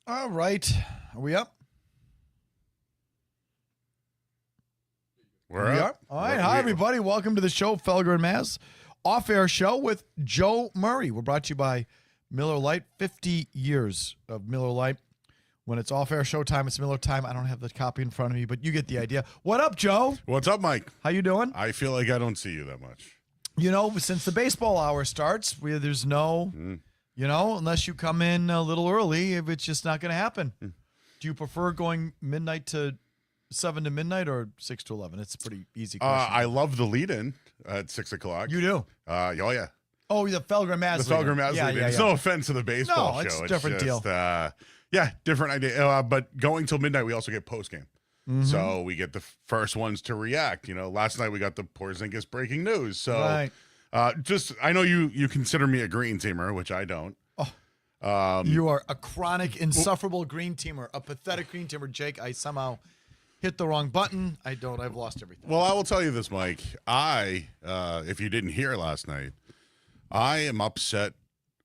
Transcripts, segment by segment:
All right. Are we up? We're up. All right. Hi, everybody. Welcome to the show, Felger and Maz. Off-air show with Joe Murray. We're brought to you by Miller Lite. 50 years of Miller Lite. When it's off-air show time, it's Miller time. I don't have the copy in front of me, but you get the idea. What up, Joe? What's up, Mike? How you doing? I feel like I don't see you that much. You know, since the baseball hour starts, there's no, unless you come in a little early, it's just not going to happen. Do you prefer going midnight to 7 to midnight or 6 to 11? It's a pretty easy question. I love the lead-in at 6 o'clock. You do? Oh, yeah. Oh, the Felger and Maz. The Felger and Maz lead-in. Yeah. It's no offense to the baseball show. It's a different deal. Different idea. But going till midnight, we also get post-game. So we get the first ones to react. You know, last night we got the Porzingis breaking news. So Right. I know you consider me a green teamer, which I don't. You are a chronic, insufferable green teamer, a pathetic green teamer, Jake. I somehow hit the wrong button. I've lost everything. Well, I will tell you this, Mike. If you didn't hear last night, I am upset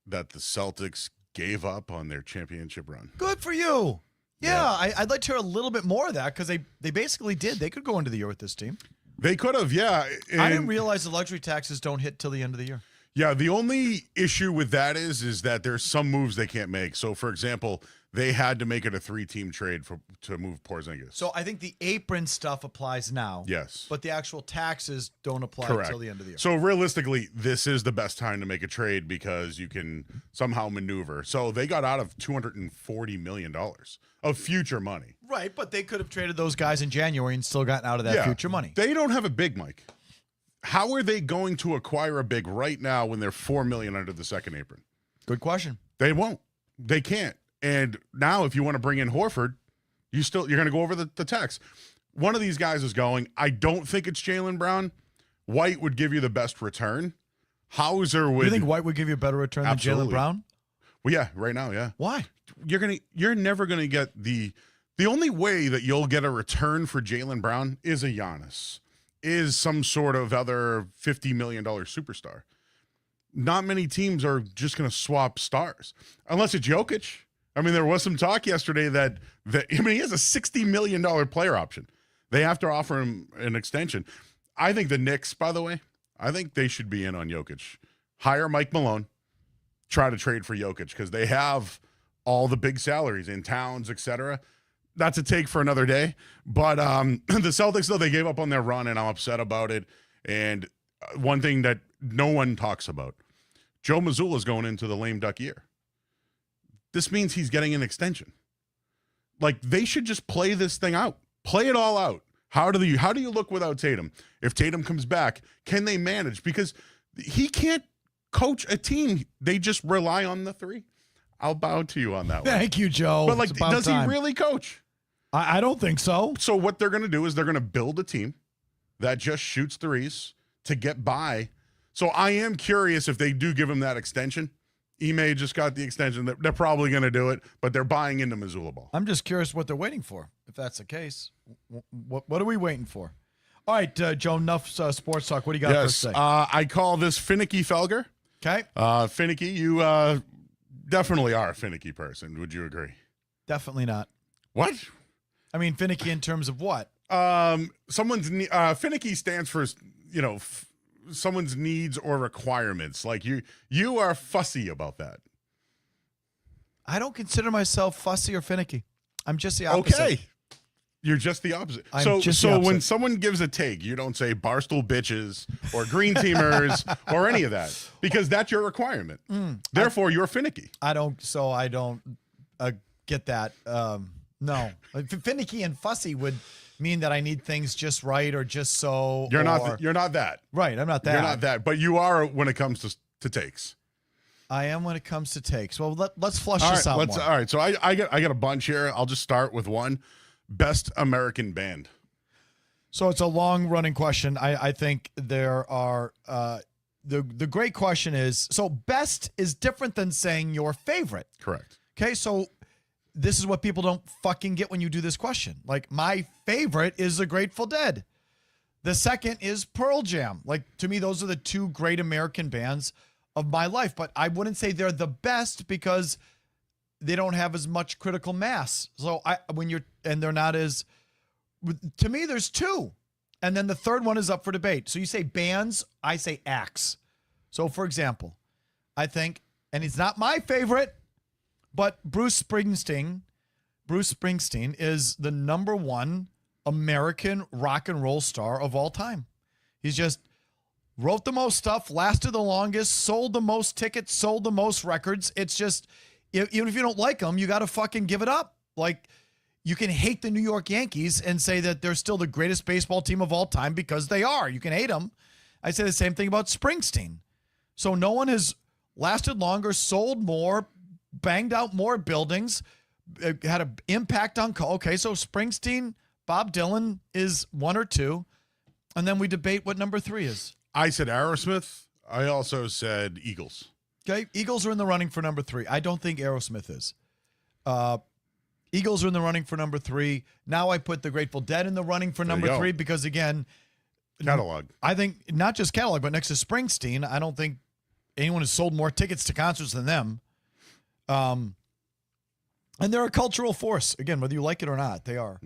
that the Celtics gave up on their championship run. Good for you. Yeah. I'd like to hear a little bit more of that because they basically did. They could go into the year with this team. They could have, yeah. I didn't realize the luxury taxes don't hit till the end of the year. Yeah, the only issue with that is that there's some moves they can't make. So, for example, they had to make it a 3-team trade to move Porzingis. So I think the apron stuff applies now. Yes. But the actual taxes don't apply until the end of the year. So realistically, this is the best time to make a trade because you can somehow maneuver. So they got out of $240 million of future money. Right, but they could have traded those guys in January and still gotten out of that future money. They don't have a big, Mike. How are they going to acquire a big right now when they're $4 million under the second apron? Good question. They won't. They can't. And now, if you want to bring in Horford, you're going to go over the tax. One of these guys is going. I don't think it's Jaylen Brown. White would give you the best return. Hauser would. You think White would give you a better return than Jaylen Brown? Well, yeah, right now, yeah. Why? You're never gonna get the only way that you'll get a return for Jaylen Brown is a Giannis, is some sort of other $50 million superstar. Not many teams are just gonna swap stars unless it's Jokic. I mean, there was some talk yesterday that he has a $60 million player option. They have to offer him an extension. I think the Knicks, by the way, I think they should be in on Jokic. Hire Mike Malone, try to trade for Jokic because they have all the big salaries in Towns, etc. That's a take for another day. But the Celtics, though, they gave up on their run, and I'm upset about it. And one thing that no one talks about, Joe Mazzulla is going into the lame duck year. This means he's getting an extension. Like, they should just play this thing out. Play it all out. How do you look without Tatum? If Tatum comes back, can they manage? Because he can't coach a team. They just rely on the three. I'll bow to you on that one. Thank you, Joe. But, does he really coach? I don't think so. So what they're going to do is they're going to build a team that just shoots threes to get by. So I am curious if they do give him that extension. Ime just got the extension. They're probably going to do it, but they're buying into Mazzulla ball. I'm just curious what they're waiting for, if that's the case. What are we waiting for? All right, Joe, enough sports talk. What do you got for us to say? I call this finicky Felger. Okay. Finicky, you definitely are a finicky person. Would you agree? Definitely not. What? I mean, finicky in terms of what? Finicky stands for, someone's needs or requirements. Like you are fussy about that. I don't consider myself fussy or finicky. I'm just the opposite. Okay. You're just the opposite. I'm so just the opposite. When someone gives a take, you don't say barstool bitches or green teamers or any of that because that's your requirement. Therefore, you're finicky. I don't get that. No. Finicky and fussy would mean that I need things just right or just so. You're not that. Right, I'm not that. You're not that, but you are when it comes to takes. I am when it comes to takes. Well, let's flush this out more. All right, so I got a bunch here. I'll just start with one. Best American band. So it's a long-running question. I think there are the great question is, so best is different than saying your favorite. Correct. Okay, so this is what people don't fucking get when you do this question. Like, my favorite is the Grateful Dead. The second is Pearl Jam. Like, to me, those are the two great American bands of my life. But I wouldn't say they're the best because they don't have as much critical mass. So they're not as, to me, there's two. And then the third one is up for debate. So you say bands, I say acts. So for example, I think, and he's not my favorite, but Bruce Springsteen is the number one American rock and roll star of all time. He's just wrote the most stuff, lasted the longest, sold the most tickets, sold the most records. It's just, even if you don't like them, you got to fucking give it up. Like, you can hate the New York Yankees and say that they're still the greatest baseball team of all time because they are. You can hate them. I say the same thing about Springsteen. So no one has lasted longer, sold more, banged out more buildings, had an impact on. Okay, so Springsteen, Bob Dylan is one or two. And then we debate what number three is. I said Aerosmith. I also said Eagles. Okay, Eagles are in the running for number three. I don't think Aerosmith is. Eagles are in the running for number three. Now I put the Grateful Dead in the running for number three because, again, catalog. I think not just catalog, but next to Springsteen, I don't think anyone has sold more tickets to concerts than them. And they're a cultural force. Again, whether you like it or not, they are.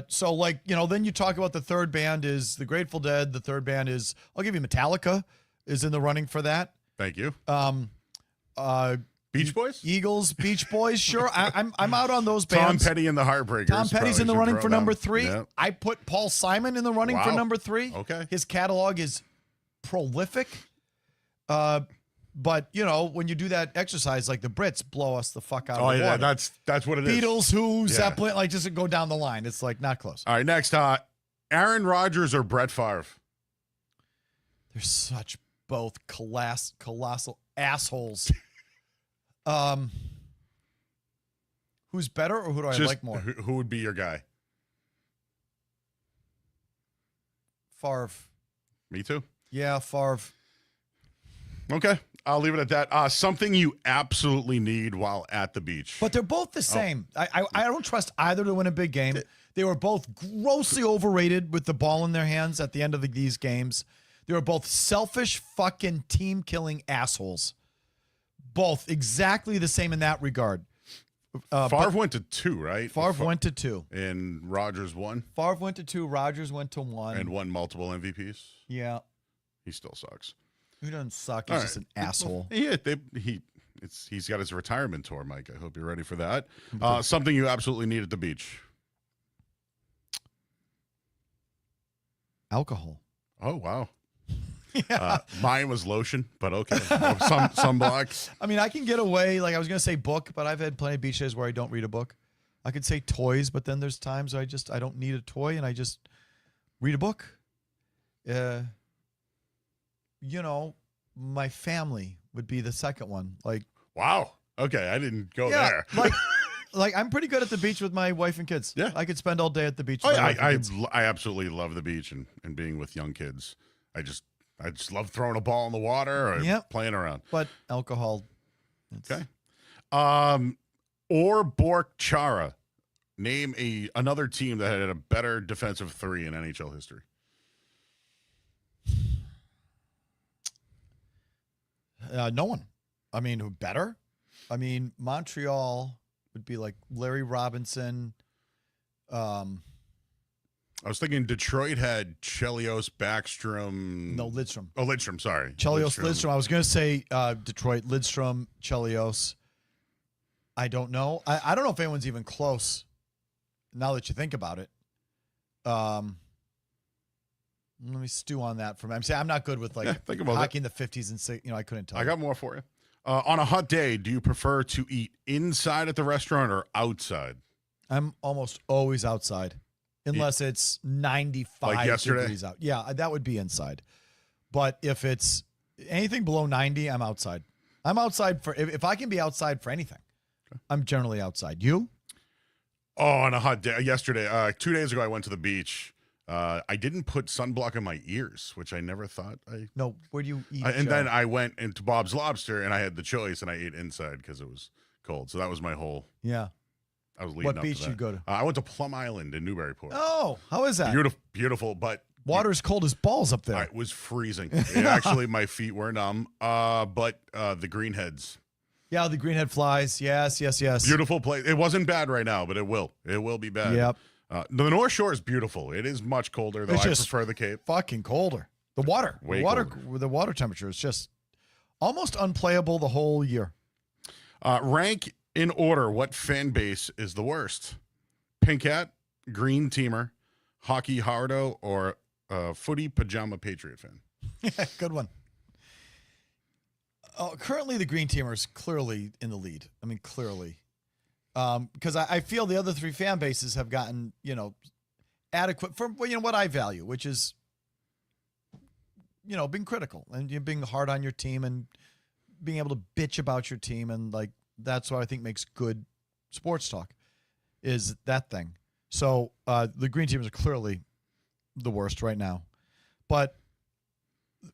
So, like, then you talk about the third band is the Grateful Dead. The third band is, I'll give you Metallica is in the running for that. Thank you. Beach Boys? Eagles, Beach Boys, sure. I'm out on those bands. Tom Petty and the Heartbreakers. Tom Petty's in the running for number them. three. Yep. I put Paul Simon in the running for number three. Okay. His catalog is prolific. But, when you do that exercise, like the Brits blow us the fuck out of the water. That's what it is. Beatles, Who, Zeppelin, like just go down the line. It's like not close. All right, next, Aaron Rodgers or Brett Favre? They're such both colossal assholes. Who's better or who do I like more? Who would be your guy? Favre. Me too. Yeah, Favre. Okay, I'll leave it at that. Something you absolutely need while at the beach. But they're both the same. I don't trust either to win a big game. They were both grossly overrated with the ball in their hands at the end of these games. They were both selfish, fucking team-killing assholes. Both exactly the same in that regard. Favre went to 2, right? Favre went to 2. And Rodgers won? Favre went to 2. Rodgers went to 1. And won multiple MVPs? Yeah. He still sucks. He doesn't suck. He's just an asshole. Yeah, he's got his retirement tour, Mike. I hope you're ready for that. Something you absolutely need at the beach. Alcohol. Oh, wow. Yeah. Mine was lotion, but okay. Sunblock. I mean, I can get away. Like I was going to say book, but I've had plenty of beach days where I don't read a book. I could say toys, but then there's times I don't need a toy and I just read a book. My family would be the second one. Like, wow. Okay, I didn't go there. like I'm pretty good at the beach with my wife and kids. Yeah, I could spend all day at the beach. I absolutely love the beach and being with young kids. I just love throwing a ball in the water or playing around. But alcohol. Okay. Or Bork Chara. Name another team that had a better defensive 3 in NHL history. No one. I mean, who better? I mean, Montreal would be like Larry Robinson. I was thinking Detroit had Chelios, Backstrom. No, Lidstrom. Oh, Lidstrom, sorry. Chelios, Lidstrom. I was going to say Detroit, Lidstrom, Chelios. I don't know. I don't know if anyone's even close now that you think about it. Let me stew on that for a minute. I'm not good with think about hockey in the 50s and 60s. I couldn't tell. I got more for you. On a hot day, do you prefer to eat inside at the restaurant or outside? I'm almost always outside, unless it's 95 degrees out. Yeah, that would be inside. But if it's anything below 90, I'm outside. I'm outside if I can be outside for anything. Okay. I'm generally outside. You? Oh, on a hot day. Yesterday, 2 days ago, I went to the beach. I didn't put sunblock in my ears, which I never thought I... No, where do you eat? And then I went into Bob's Lobster, and I had the choice, and I ate inside because it was cold. So that was my whole... Yeah. I was leading what up beach to that. did you go to? I went to Plum Island in Newburyport. Oh, how is that? Beautiful, but... Water's cold as balls up there. It was freezing. Actually, my feet were numb. But the greenheads Yeah, the greenhead flies. Yes. Beautiful place. It wasn't bad right now, but it will. It will be bad. Yep. The North Shore is beautiful. It is much colder, though. It's I just prefer the Cape. Fucking colder. The water. Way The water temperature is just almost unplayable the whole year. Rank in order what fan base is the worst. Pink Hat, Green Teamer, Hockey Hardo, or Footy Pajama Patriot fan? Good one. Currently, the Green Teamer is clearly in the lead. I mean, clearly. Because I feel the other three fan bases have gotten, adequate for what I value, which is, being critical and being hard on your team and being able to bitch about your team. And like, that's what I think makes good sports talk is that thing. So the Green Teamers are clearly the worst right now. But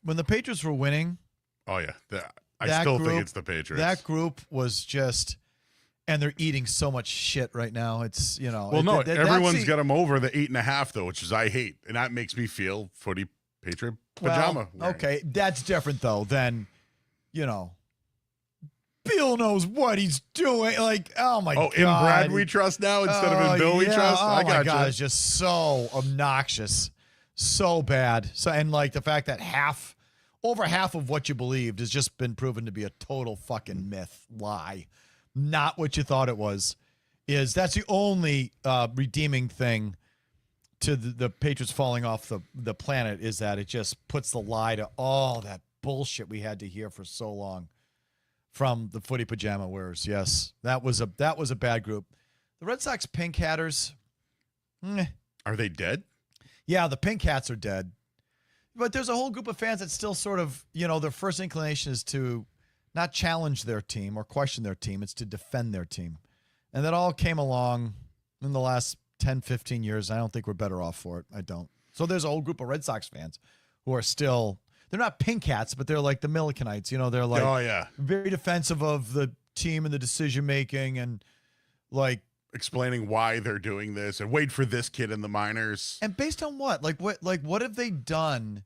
when the Patriots were winning. Oh, yeah. I still think it's the Patriots. That group was just. And they're eating so much shit right now. It's, Well, no, everyone's got them over the 8.5, though, which is I hate. And that makes me feel Footy Patriot Pajama. Well, okay, that's different, though, than, Bill knows what he's doing. Like, oh, my God. Oh, in Brad we trust now instead of in Bill we trust? Oh, I got my God, you. it's just so obnoxious. So bad. And, like, the fact that over half of what you believed has just been proven to be a total fucking myth, lie. Not what you thought it was. That's the only redeeming thing to the Patriots falling off the planet is that it just puts the lie to all that bullshit we had to hear for so long from the Footy Pajama wearers. Yes, that was a bad group. The Red Sox Pink Hatters. Are they dead? Yeah, the Pink Hats are dead. But there's a whole group of fans that still sort of, their first inclination is to not challenge their team or question their team. It's to defend their team. And that all came along in the last 10, 15 years. I don't think we're better off for it. I don't. So there's a whole group of Red Sox fans who are still, they're not Pink Hats, but they're like the Millicanites. They're like oh, yeah. very defensive of the team and the decision-making and like. Explaining why they're doing this and wait for this kid in the minors. And based on what? What have they done?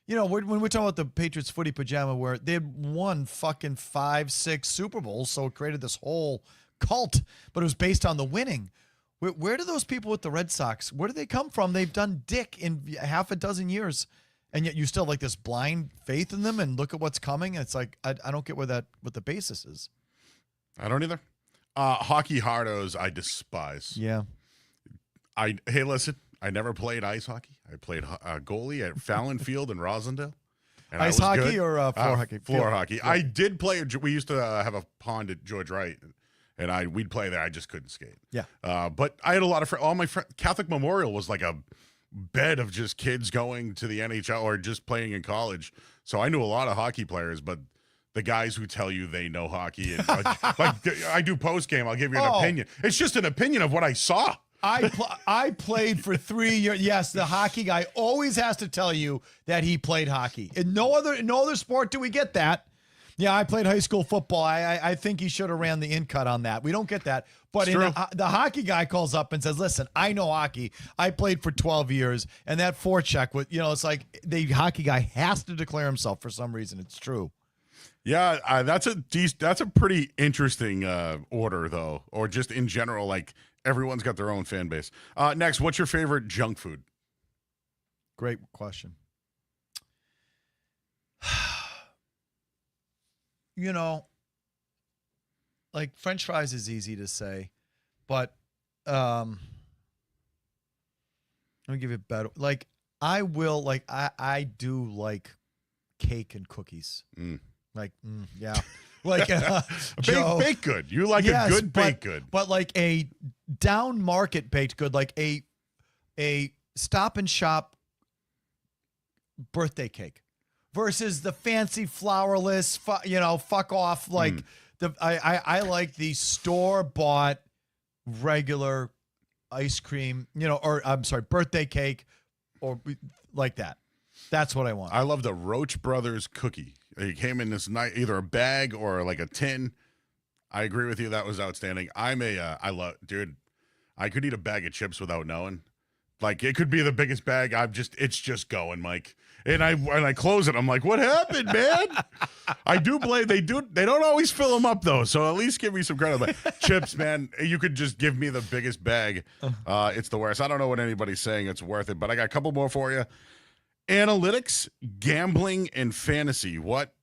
When we're talking about the Patriots Footy Pajama, where they had won fucking 5, 6 Super Bowls, so it created this whole cult, but it was based on the winning. Where do those people with the Red Sox, where do they come from? They've done dick in half a dozen years, and yet you still have like this blind faith in them and look at what's coming. And it's like, I don't get what the basis is. I don't either. Hockey hardos, I despise. Yeah. Hey, listen. I never played ice hockey. I played goalie at Fallon Field in Rosendale. And ice hockey or floor hockey? Floor hockey. Yeah. I did play. We used to have a pond at George Wright, and we'd play there. I just couldn't skate. Yeah. But I had a lot of friends. All my friends. Catholic Memorial was like a bed of just kids going to the NHL or just playing in college. So I knew a lot of hockey players, but the guys who tell you they know hockey, and like I do post game, I'll give you an opinion. It's just an opinion of what I saw. I played for 3 years. Yes, the hockey guy always has to tell you that he played hockey. In no other sport do we get that. Yeah, I played high school football. I think he should have ran the in cut on that. We don't get that. But the hockey guy calls up and says, listen, I know hockey. I played for 12 years. And that forecheck, it's like the hockey guy has to declare himself for some reason. It's true. Yeah, that's a pretty interesting order, though, or just in general, like everyone's got their own fan base. Next, what's your favorite junk food? Great question. Like French fries is easy to say, but let me give you a better. Like I do like cake and cookies. Like, yeah. Like baked good. You like a good baked good. But like a down market baked good, like a Stop and Shop birthday cake versus the fancy flourless, fuck off. Like I like the store bought regular ice cream, or I'm sorry, birthday cake or like that. That's what I want. I love the Roach Brothers cookie. It came in this night, either a bag or like a tin. I agree with you. That was outstanding. Dude, I could eat a bag of chips without knowing. Like it could be the biggest bag. It's just going, Mike. And I close it. I'm like, what happened, man? I do blame they don't always fill them up though. So at least give me some credit. But chips, man, you could just give me the biggest bag. It's the worst. I don't know what anybody's saying it's worth it, but I got a couple more for you. Analytics, gambling, and fantasy. What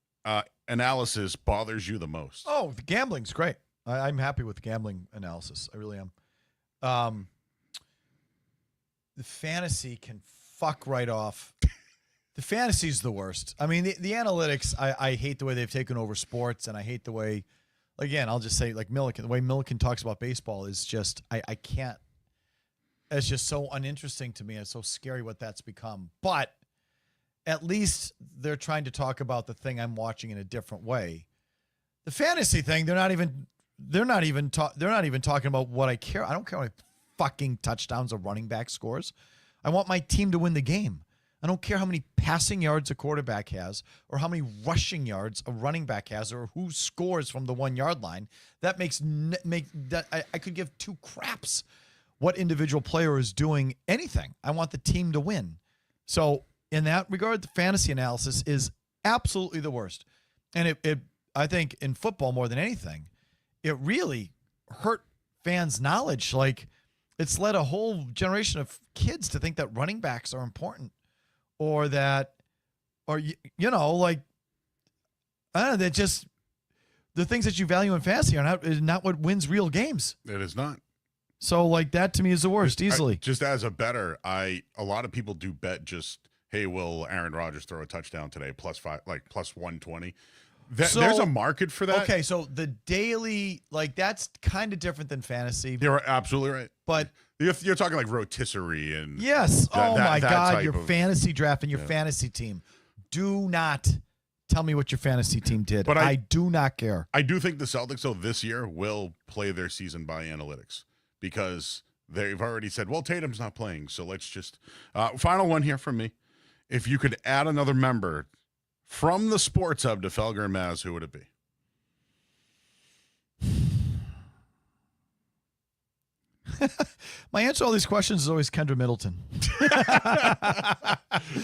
analysis bothers you the most? Oh, the gambling's great. I'm happy with the gambling analysis. I really am. The fantasy can fuck right off. The fantasy's the worst. I mean, the analytics, I hate the way they've taken over sports, and I hate the way, again, I'll just say, like Milliken, the way Milliken talks about baseball is just, I can't, it's just so uninteresting to me. It's so scary what that's become. But at least they're trying to talk about the thing I'm watching in a different way. The fantasy thing, they're not even talking about what I care. I don't care how many fucking touchdowns a running back scores. I want my team to win the game. I don't care how many passing yards a quarterback has or how many rushing yards a running back has or who scores from the 1 yard line. That I could give two craps what individual player is doing anything. I want the team to win. So in that regard, the fantasy analysis is absolutely the worst. And I think in football more than anything, it really hurt fans' knowledge. Like, it's led a whole generation of kids to think that running backs are important. Or that, or, you know, like, I don't know, that just, the things that you value in fantasy are not what wins real games. It is not. So, like, that to me is the worst, easily. Just as a bettor, a lot of people do bet just, hey, will Aaron Rodgers throw a touchdown today, +5, like +120. There's a market for that. Okay, so the daily, like, that's kind of different than fantasy. You're absolutely right. But you're talking like rotisserie and yes. My God, your fantasy draft and your yeah. fantasy team. Do not tell me what your fantasy team did. But I do not care. I do think the Celtics, though, this year will play their season by analytics because they've already said, well, Tatum's not playing. So let's just final one here from me. If you could add another member from the Sports Hub to Felger and Maz, who would it be? My answer to all these questions is always Kendra Middleton.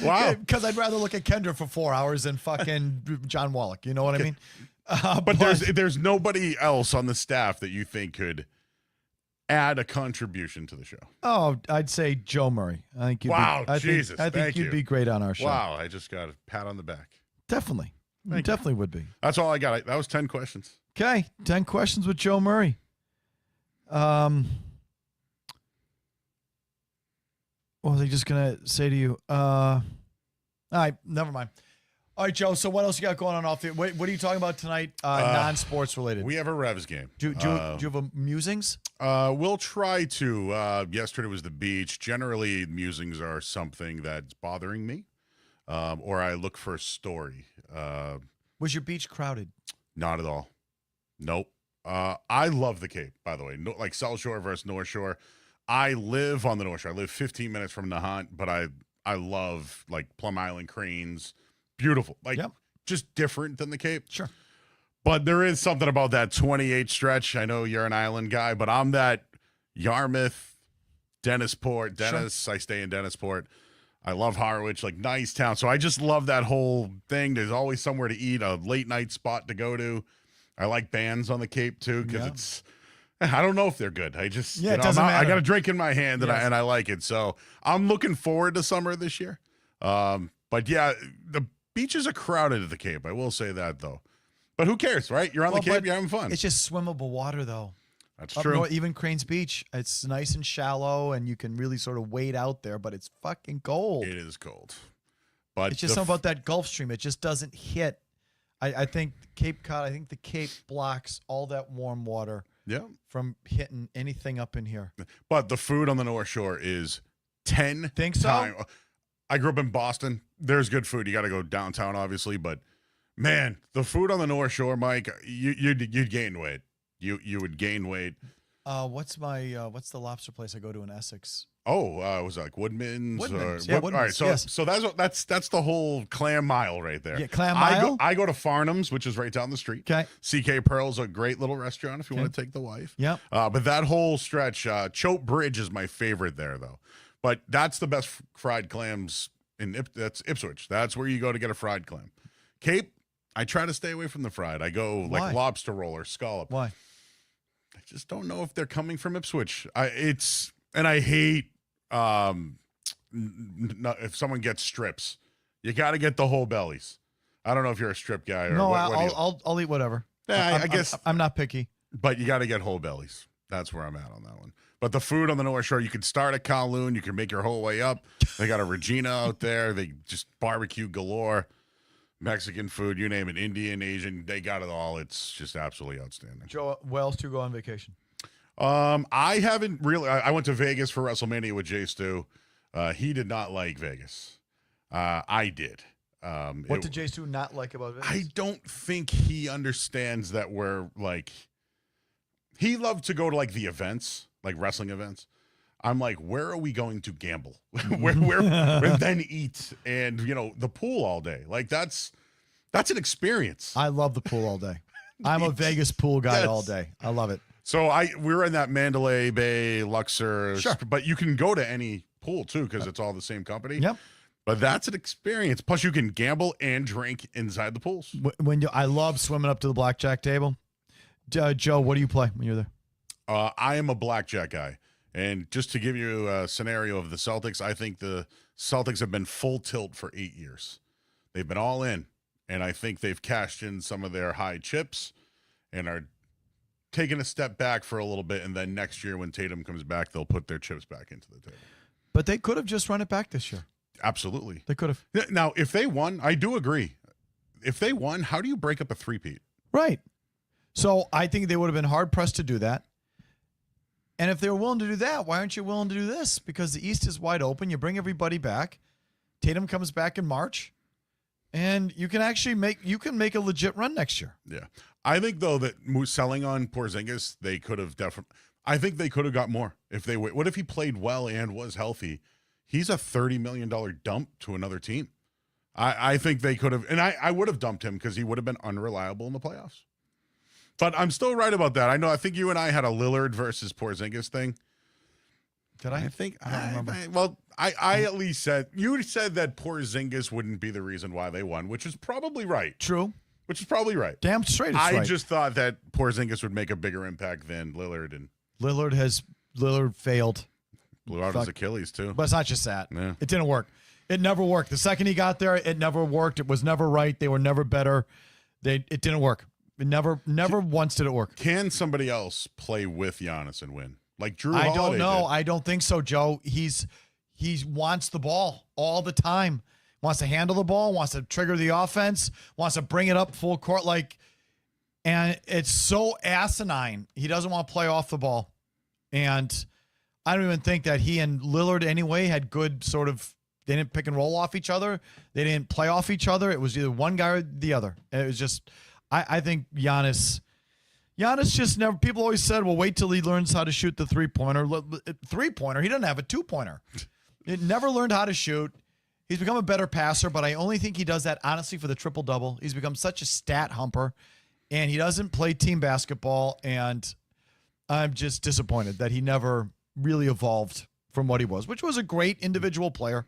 Wow. Because I'd rather look at Kendra for 4 hours than fucking John Wallach. You know what I mean? But there's nobody else on the staff that you think could add a contribution to the show. Oh, I'd say Joe Murray. I think you'd I think you'd be great on our show. Wow, I just got a pat on the back. Definitely. Definitely would be. That's all I got. That was 10 questions. Okay, 10 questions with Joe Murray. What was I just going to say to you? All right, never mind. All right, Joe, so what else you got going on off the... What are you talking about tonight, non-sports related? We have a Revs game. Do you have a musings? We'll try to. Yesterday was the beach. Generally, musings are something that's bothering me, or I look for a story. Was your beach crowded? Not at all. Nope. I love the Cape, by the way. No, like South Shore versus North Shore. I live on the North Shore. I live 15 minutes from Nahant, but I love like Plum Island cranes. Beautiful. Like just different than the Cape. Sure. But there is something about that 28 stretch. I know you're an island guy, but I'm that Yarmouth, Dennisport. I stay in Dennisport. I love Harwich, like nice town. So I just love that whole thing. There's always somewhere to eat, a late night spot to go to. I like bands on the Cape too because it's. I don't know if they're good. I just it doesn't matter. I got a drink in my hand and I like it. So I'm looking forward to summer this year. But yeah, the beaches are crowded at the Cape. I will say that though. But who cares, right? You're on the Cape, you're having fun. It's just swimmable water though. That's Up true. North, even Cranes Beach, it's nice and shallow, and you can really sort of wade out there, but it's fucking cold. It is cold. But it's just something about that Gulf Stream. It just doesn't hit. I think Cape Cod, I think the Cape blocks all that warm water from hitting anything up in here. But the food on the North Shore is 10 Think so? times. I grew up in Boston. There's good food. You got to go downtown, obviously, but man, the food on the North Shore, Mike, you'd gain weight. You would gain weight. What's the lobster place I go to in Essex? Oh, was it like Woodman's? Woodman's. All Woodman's, right, so yes. so that's the whole clam mile right there. Yeah, clam mile. I go to Farnham's, which is right down the street. Okay. CK Pearl's a great little restaurant if you want to take the wife. Yeah. But that whole stretch, Choate Bridge is my favorite there though. But that's the best fried clams That's Ipswich. That's where you go to get a fried clam. Cape, I try to stay away from the fried. I go Why? like lobster roll or scallop. Why? I just don't know if they're coming from Ipswich. I hate if someone gets strips, you got to get the whole bellies. I don't know if you're a strip guy or No, what I'll eat whatever. Yeah, I guess I'm not picky. but you got to get whole bellies. That's where I'm at on that one. But the food on the North Shore, you can start at Kowloon. You can make your whole way up. They got a Regina out there. They just barbecue galore. Mexican food, you name it, Indian, Asian, they got it all. It's just absolutely outstanding. Joe, where else do you go on vacation? I haven't really. I went to Vegas for WrestleMania with Jay Stu. He did not like Vegas. I did. What did Jay Stu not like about Vegas? I don't think he understands that we're like. He loved to go to like the events, like wrestling events. I'm like, where are we going to gamble? where then eat and the pool all day? Like that's an experience. I love the pool all day. I'm a Vegas pool guy Yes. all day. I love it. So we're in that Mandalay Bay, Luxor, Sure. But you can go to any pool too because it's all the same company. Yep. But that's an experience. Plus, you can gamble and drink inside the pools. I love swimming up to the blackjack table. Joe, what do you play when you're there? I am a blackjack guy. And just to give you a scenario of the Celtics, I think the Celtics have been full tilt for 8 years. They've been all in, and I think they've cashed in some of their high chips and are taking a step back for a little bit, and then next year when Tatum comes back, they'll put their chips back into the table. But they could have just run it back this year. Absolutely. They could have. Now, if they won, I do agree. If they won, how do you break up a three-peat? Right. So I think they would have been hard-pressed to do that. And if they were willing to do that, why aren't you willing to do this? Because the East is wide open. You bring everybody back. Tatum comes back in March. And you can actually make a legit run next year. Yeah. I think, though, that selling on Porzingis, they could have definitely – I think they could have got more. What if he played well and was healthy? He's a $30 million dump to another team. I think they could have – and I would have dumped him because he would have been unreliable in the playoffs. But I'm still right about that. I think you and I had a Lillard versus Porzingis thing. Did I? I don't remember. I at least said – you said that Porzingis wouldn't be the reason why they won, which is probably right. True. Which is probably right. Damn straight it's I right. just thought that Porzingis would make a bigger impact than Lillard, and Lillard failed. blew out his Achilles too. But it's not just that. Yeah. It didn't work. It never worked. The second he got there, it never worked. It was never right. They were never better. It didn't work. It never once did it work. Can somebody else play with Giannis and win? Like Drew I Holiday don't know. did. I don't think so, Joe. He wants the ball all the time. Wants to handle the ball, wants to trigger the offense, wants to bring it up full court. And it's so asinine. He doesn't want to play off the ball. And I don't even think that he and Lillard anyway had good they didn't pick and roll off each other. They didn't play off each other. It was either one guy or the other. And it was just, I think Giannis just never, people always said, well, wait till he learns how to shoot the three-pointer. He doesn't have a two-pointer. He never learned how to shoot. He's become a better passer, but I only think he does that, honestly, for the triple-double. He's become such a stat humper, and he doesn't play team basketball, and I'm just disappointed that he never really evolved from what he was, which was a great individual player.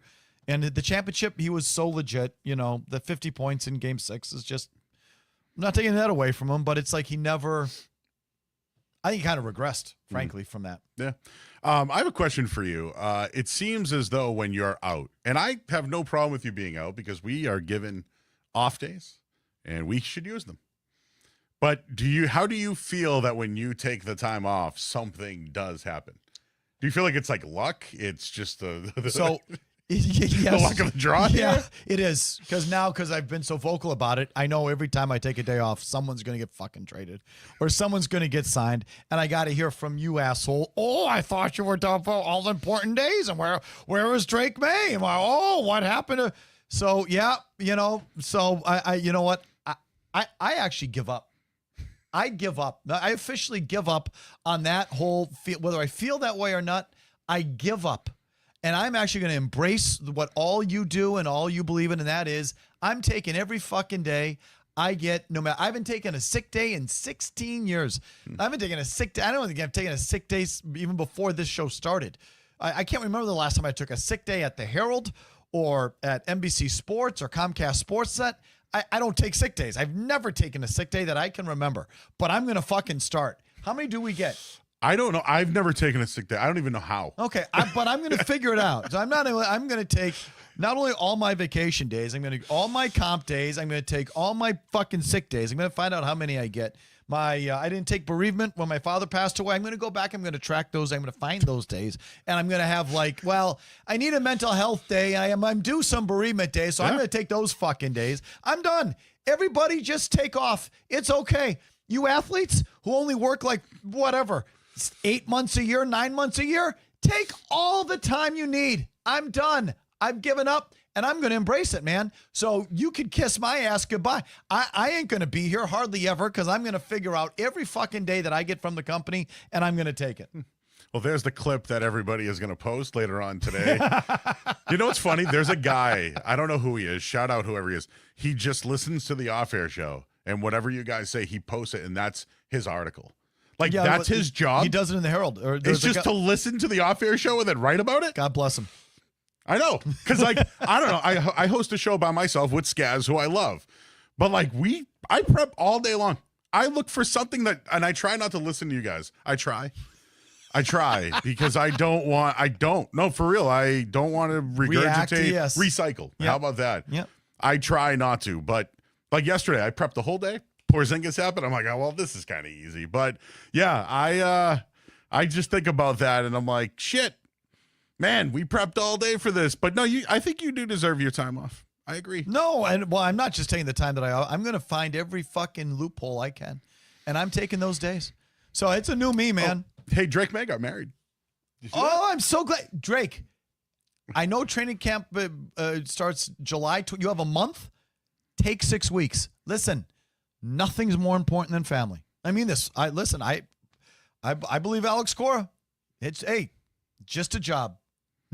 And the championship, he was so legit. The 50 points in Game 6 is just – I'm not taking that away from him, but it's like he never – I think he kind of regressed, frankly, from that. Yeah. I have a question for you. It seems as though when you're out, and I have no problem with you being out because we are given off days and we should use them. But how do you feel that when you take the time off, something does happen? Do you feel like it's like luck? It's just the luck of the draw? Yeah, here? it is. Because I've been so vocal about it, I know every time I take a day off, someone's going to get fucking traded or someone's going to get signed. And I got to hear from you, asshole. Oh, I thought you were done for all important days. And where was Drake May? And what happened to? So, yeah, I you know what? I actually give up. I give up. I officially give up on that whole whether I feel that way or not, I give up. And I'm actually going to embrace what all you do and all you believe in, and that is I'm taking every fucking day I get, no matter. I've been taking a sick day in 16 years. I've been taking a sick day. I don't think I've taken a sick day even before this show started. I can't remember the last time I took a sick day at the Herald or at NBC Sports or Comcast Sportsnet, I don't take sick days. I've never taken a sick day that I can remember, but I'm going to fucking start. How many do we get? I don't know. I've never taken a sick day. I don't even know how. Okay, but I'm going to figure it out. So I'm going to take not only all my vacation days, I'm going to all my comp days. I'm going to take all my fucking sick days. I'm going to find out how many I get. I didn't take bereavement when my father passed away. I'm going to go back. I'm going to track those. I'm going to find those days, and I'm going to have I need a mental health day. I'm due some bereavement days, so I'm going to take those fucking days. I'm done. Everybody just take off. It's okay. You athletes who only work 8 months a year, 9 months a year, take all the time you need. I'm done. I've given up. And I'm going to embrace it, man. So you could kiss my ass goodbye. I ain't going to be here hardly ever because I'm going to figure out every fucking day that I get from the company, and I'm going to take it. Well, there's the clip that everybody is going to post later on today. You know what's funny? There's a guy. I don't know who he is. Shout out whoever he is. He just listens to the off-air show, and whatever you guys say, he posts it, and that's his article. That's his job. He does it in the Herald. It's just to listen to the off-air show and then write about it? God bless him. I know, because I don't know. I host a show by myself with Skaz, who I love, but I prep all day long. I look for something and I try not to listen to you guys. I try because I don't want to regurgitate, recycle. Yep. How about that? Yep. I try not to, but yesterday, I prepped the whole day. Porzingis happened. I'm like, oh, well, this is kind of easy, but yeah, I just think about that and I'm like, shit. Man, we prepped all day for this, but no, I think you do deserve your time off. I agree. No, I'm not just taking the time that I'm going to find every fucking loophole I can, and I'm taking those days. So it's a new me, man. Oh, hey, Drake May got married. Oh, I'm so glad. Drake, I know training camp starts July. You have a month. Take 6 weeks. Listen, nothing's more important than family. I mean this. I believe Alex Cora. It's just a job.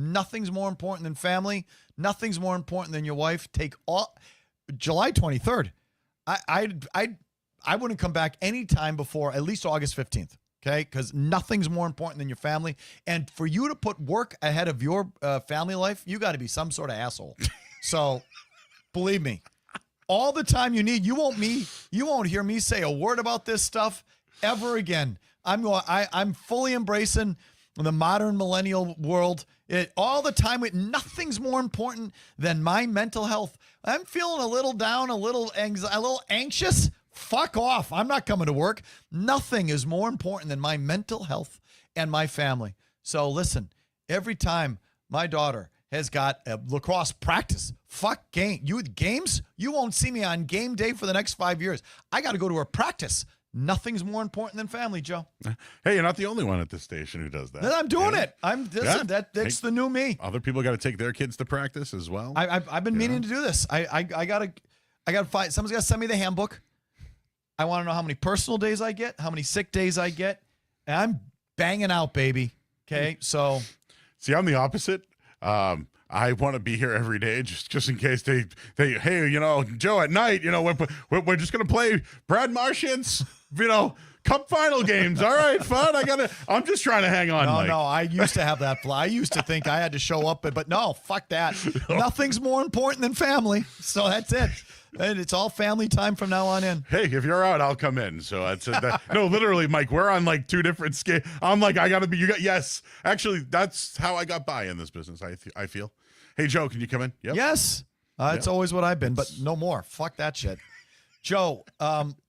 Nothing's more important than family. Nothing's more important than your wife. Take all July 23rd. I wouldn't come back anytime before at least August 15th. Okay, because nothing's more important than your family. And for you to put work ahead of your family life, you got to be some sort of asshole. So, believe me, all the time you need. You won't hear me say a word about this stuff ever again. I'm fully embracing the modern millennial world. All the time, nothing's more important than my mental health. I'm feeling a little down, a little anxious. Fuck off. I'm not coming to work. Nothing is more important than my mental health and my family. So listen, every time my daughter has got a lacrosse practice, games, you won't see me on game day for the next 5 years. I got to go to her practice. Nothing's more important than family, Joe. Hey, you're not the only one at this station who does that. I'm doing it. That's the new me. Other people got to take their kids to practice as well. I've been meaning to do this. I gotta find. Someone's got to send me the handbook. I want to know how many personal days I get, how many sick days I get, and I'm banging out, baby. Okay, so see, I'm the opposite. I want to be here every day just in case they hey, Joe, at night, we're just gonna play Brad Marchand's cup final games. All right, fun. I'm just trying to hang on. No, I used to have that fly. I used to think I had to show up, but no, fuck that. Nothing's more important than family. So that's it. And it's all family time from now on in. Hey, if you're out, I'll come in. So no, literally, Mike, we're on 2 different scales. I'm like, I gotta be. Yes, actually, that's how I got by in this business. I feel. Hey, Joe, can you come in? Yep. Yes, it's always what I've been, but no more. Fuck that shit. Joe,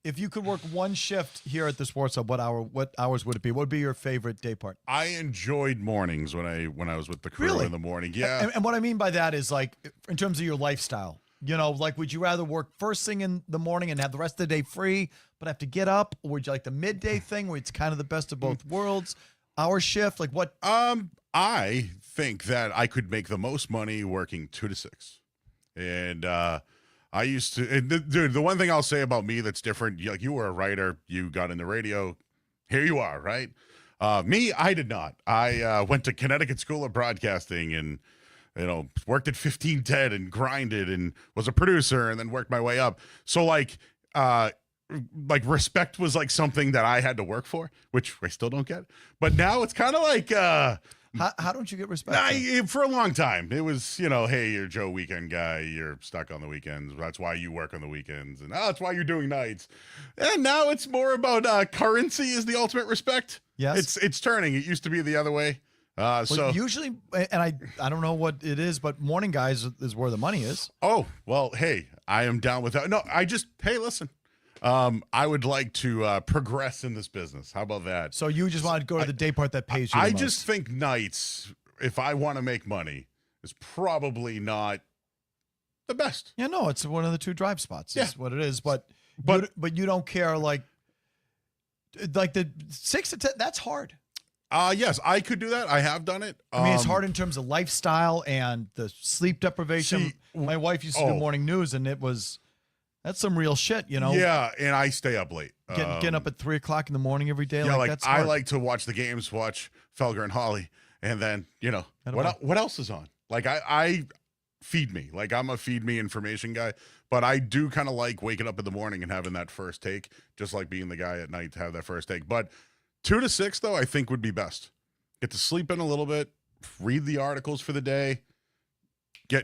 if you could work one shift here at the Sports Hub, what hours would it be? What would be your favorite day part? I enjoyed mornings when I was with the crew in the morning. Yeah, and what I mean by that is in terms of your lifestyle. Would you rather work first thing in the morning and have the rest of the day free, but have to get up? Or would you like the midday thing where it's kind of the best of both worlds? Hour shift? Like what? I think that I could make the most money working 2 to 6. And I used to, dude, the one thing I'll say about me that's different, you were a writer, you got in the radio, here you are, right? Me, I did not. I went to Connecticut School of Broadcasting and worked at 1510 and grinded and was a producer and then worked my way up. So respect was something that I had to work for, which I still don't get. But now it's kind of How don't you get respect? For a long time, it was, hey, you're Joe weekend guy. You're stuck on the weekends. That's why you work on the weekends. And that's why you're doing nights. And now it's more about currency is the ultimate respect. Yes. It's turning. It used to be the other way. So usually, and I don't know what it is, but morning guys is where the money is. Oh, well, hey, I am down with that. No, hey, listen. I would like to progress in this business. How about that? So you just want to go to the day part that pays you the I most. just think nights, if I want to make money, is probably not the best. Yeah, no, it's one of the two drive spots. Yeah. Is what it is. But you don't care like the 6 to 10. That's hard. Yes, I could do that. I have done it. I mean, it's hard in terms of lifestyle and the sleep deprivation. My wife used to do morning news, and that's some real shit, Yeah, and I stay up late. Getting up at 3 o'clock in the morning every day. Yeah, that's I hard. like to watch the games, watch Felger and Holly, and then what else is on? Like I feed me. Like I'm a feed me information guy, but I do kind of like waking up in the morning and having that first take, just like being the guy at night to have that first take. But 2 to 6 though, I think would be best. Get to sleep in a little bit, read the articles for the day, do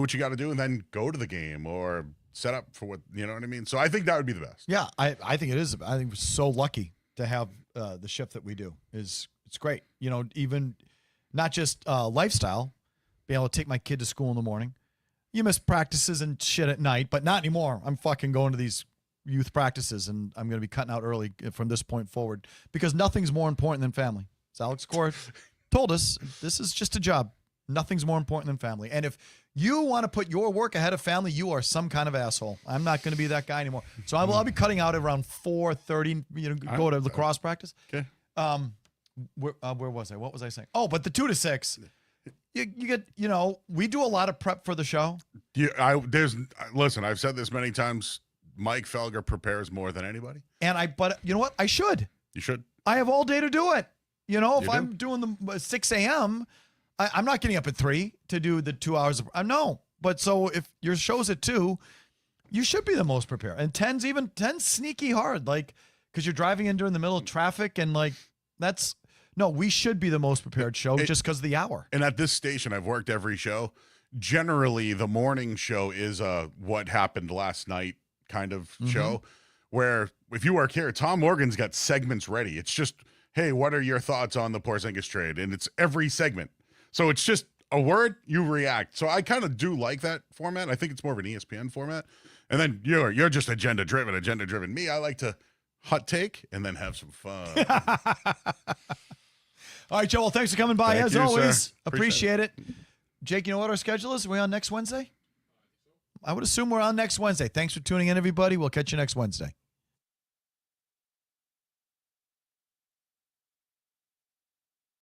what you got to do, and then go to the game or set up for what, you know what I mean? So I think that would be the best. Yeah, I think it is. I think we're so lucky to have the shift that we do. It's great. Even not just lifestyle, being able to take my kid to school in the morning. You miss practices and shit at night, but not anymore. I'm fucking going to these youth practices, and I'm going to be cutting out early from this point forward because nothing's more important than family. As Alex Cora told us, this is just a job. Nothing's more important than family. And if you want to put your work ahead of family, you are some kind of asshole. I'm not going to be that guy anymore. So I'll be cutting out around 4:30. Go to lacrosse practice. Okay. Where was I? What was I saying? Oh, but the 2 to 6. You get. We do a lot of prep for the show. Yeah. Listen. I've said this many times. Mike Felger prepares more than anybody. But you know what? I should. You should. I have all day to do it. If I'm doing the 6 a.m., I'm not getting up at 3 to do the 2 hours. No. But so if your show's at 2, you should be the most prepared. And 10's sneaky hard, because you're driving in during the middle of traffic and we should be the most prepared show just because of the hour. And at this station, I've worked every show. Generally, the morning show is what happened last night kind of show, where if you work here, Tom Morgan's got segments ready. It's just, hey, what are your thoughts on the Porzingis trade? And it's every segment. So it's just a word, you react. So I kind of do like that format. I think it's more of an ESPN format. And then you're just agenda driven. Me, I like to hot take and then have some fun. All right, Joe. Well, thanks for coming by as always. Sir. Appreciate it. Jake, you know what our schedule is? Are we on next Wednesday? I would assume we're on next Wednesday. Thanks for tuning in, everybody. We'll catch you next Wednesday.